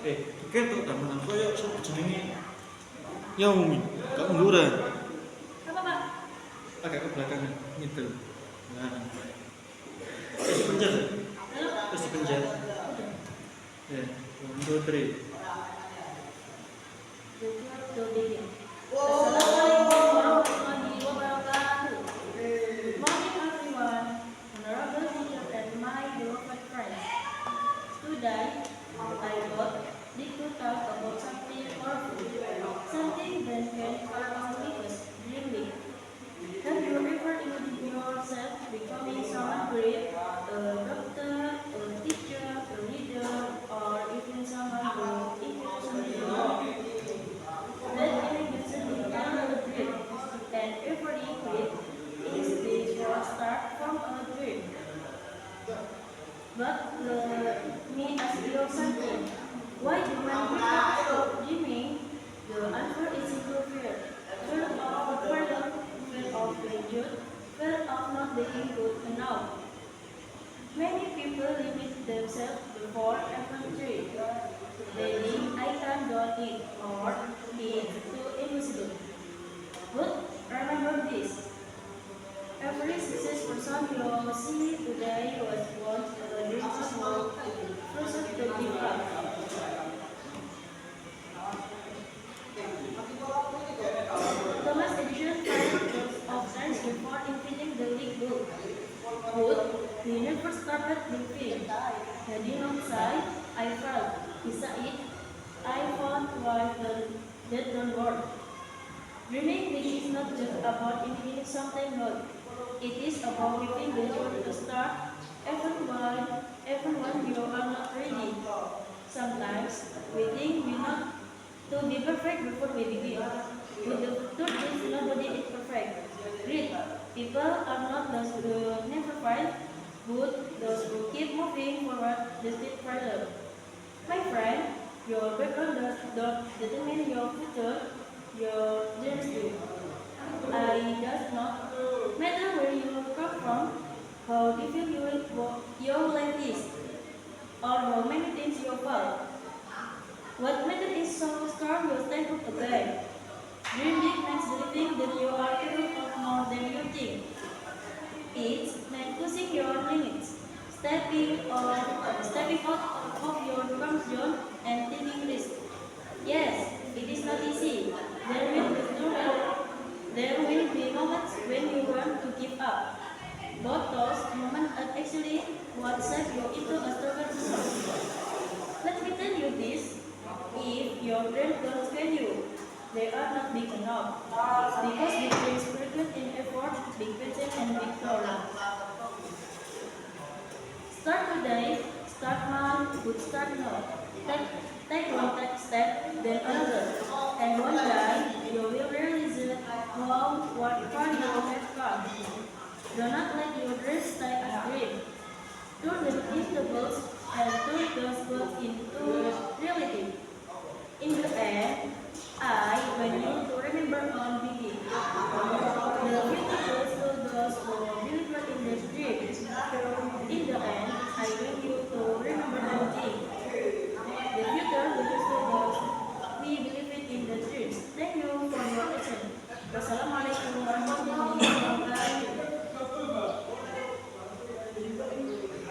ketok temenan koyo sapa jenenge Yaumi, gak munduran. Apa, Pak? Agak ke belakang gitu. Nah, terus dipencet. Terus dipencet. Ya, 1, 2, 3. Assalamualaikum warahmatullahi wabarakatuh. Good morning everyone, honorable teacher and my beloved friends. Today, I thought we could talk about something powerful, something that can far outlive us dreaming. Have you ever imagined yourself becoming someone great, a doctor, a teacher, a leader, or even someone who influences the world? That imagination is never a dream, and every great is the first start from a dream. But let me ask you something. Why do many people stop dreaming? The answer is simple fear. Fear of failure, fear of failure, fear of not being good enough. Many people limit themselves before even three. They think I can't do it or it's too impossible. But remember this. Every success person you see today was once a dream small person to give up. Thomas Edison tried lots of times before inventing the light bulb. But he never started believing. Heading outside, I felt. He said, I found why that don't work. Dreaming is not just about imagining something good. It is about giving the joy to start, even when you are not ready. Sometimes we think we not to be perfect before we begin. But the truth is nobody is perfect. Read. People are not those who never fail, but those who keep moving forward despite failure. My friend, your background does not determine your future, your dreams do. I does not matter where you come from, how difficult your life is, or how many things you fall. What matters is how strong you stand up again. Dream big means believing that you are capable of more than you think. It's meant pushing your limits, stepping out of your comfort zone and taking risks. Yes, it is not easy. There will be moments when you want to give up. But those moments are actually what shape you into a stronger person. Let me tell you this. If your dreams don't scare you, they are not big enough. Because big dreams require in effort, big patience, and big glory. Start today, start now, but start now. Take, take one step, then another. And one day, you will realize how far you have come. Do not let your dreams stay as dreams. Turn them into goals and turn those goals into reality. In the end, I want you to remember on begin.